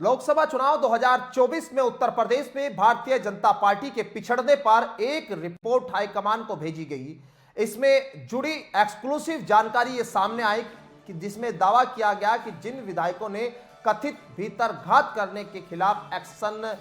लोकसभा चुनाव 2024 में उत्तर प्रदेश में भारतीय जनता पार्टी के पिछड़ने पर एक रिपोर्ट हाईकमान को भेजी गई। इसमें जुड़ी एक्सक्लूसिव जानकारी ये सामने आई कि जिसमें दावा किया गया कि जिन विधायकों ने कथित भीतरघात करने के खिलाफ एक्शन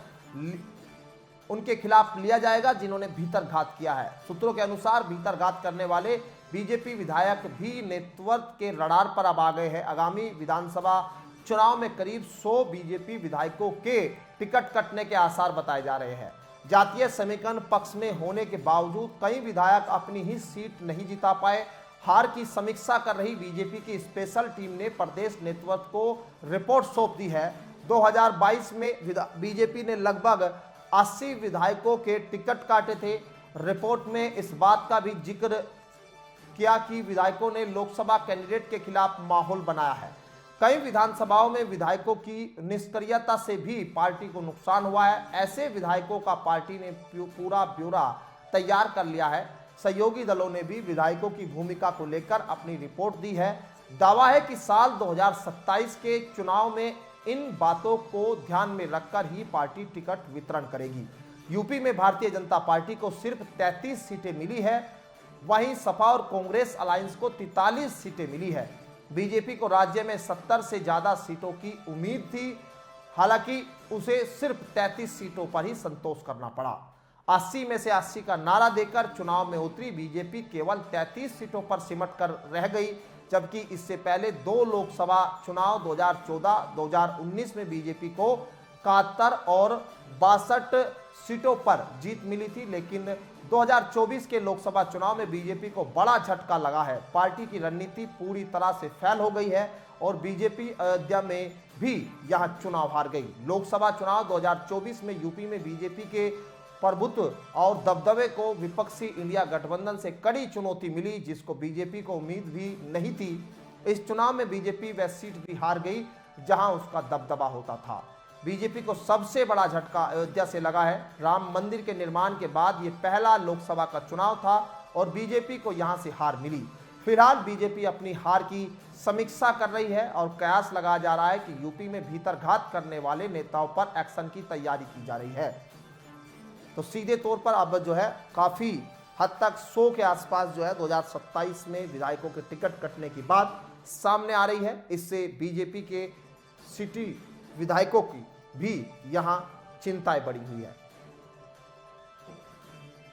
उनके खिलाफ लिया जाएगा, जिन्होंने भीतरघात किया है। सूत्रों के अनुसार भीतरघात करने वाले बीजेपी विधायक भी नेतृत्व के रडार पर अब आ गए हैं। आगामी विधानसभा चुनाव में करीब 100 बीजेपी विधायकों के टिकट कटने के आसार बताए जा रहे हैं। जातीय समीकरण पक्ष में होने के बावजूद कई विधायक अपनी ही सीट नहीं जिता पाए। हार की समीक्षा कर रही बीजेपी की स्पेशल टीम ने प्रदेश नेतृत्व को रिपोर्ट सौंप दी है। 2022 में बीजेपी ने लगभग 80 विधायकों के टिकट काटे थे। रिपोर्ट में इस बात का भी जिक्र किया कि विधायकों ने लोकसभा कैंडिडेट के खिलाफ माहौल बनाया है। कई विधानसभाओं में विधायकों की निष्क्रियता से भी पार्टी को नुकसान हुआ है। ऐसे विधायकों का पार्टी ने पूरा ब्यौरा तैयार कर लिया है। सहयोगी दलों ने भी विधायकों की भूमिका को लेकर अपनी रिपोर्ट दी है। दावा है कि साल 2027 के चुनाव में इन बातों को ध्यान में रखकर ही पार्टी टिकट वितरण करेगी। यूपी में भारतीय जनता पार्टी को सिर्फ 33 सीटें मिली है, वहीं सपा और कांग्रेस अलायंस को 43 सीटें मिली है। बीजेपी को राज्य में 70 से ज्यादा सीटों की उम्मीद थी, हालांकि उसे सिर्फ 33 सीटों पर ही संतोष करना पड़ा। 80 में से 80 का नारा देकर चुनाव में उतरी बीजेपी केवल 33 सीटों पर सिमट कर रह गई, जबकि इससे पहले 2 लोकसभा चुनाव 2014-2019 में बीजेपी को 71 और 62 सीटों पर जीत मिली थी। लेकिन 2024 के लोकसभा चुनाव में बीजेपी को बड़ा झटका लगा है। पार्टी की रणनीति पूरी तरह से फेल हो गई है और बीजेपी अयोध्या में भी यहां चुनाव हार गई। लोकसभा चुनाव 2024 में यूपी में बीजेपी के प्रभुत्व और दबदबे को विपक्षी इंडिया गठबंधन से कड़ी चुनौती मिली, जिसको बीजेपी को उम्मीद भी नहीं थी। इस चुनाव में बीजेपी वह सीट भी हार गई जहां उसका दबदबा होता था। बीजेपी को सबसे बड़ा झटका अयोध्या से लगा है। राम मंदिर के निर्माण के बाद ये पहला लोकसभा का चुनाव था और बीजेपी को यहां से हार मिली। फिलहाल बीजेपी अपनी हार की समीक्षा कर रही है और कयास लगाया जा रहा है कि यूपी में भीतरघात करने वाले नेताओं पर एक्शन की तैयारी की जा रही है। तो सीधे तौर पर अब जो है काफी हद तक 100 के आसपास जो है 2027 में विधायकों के टिकट कटने की बात सामने आ रही है। इससे बीजेपी के सिटी विधायकों की भी यहां चिंताएं बढ़ी हुई है।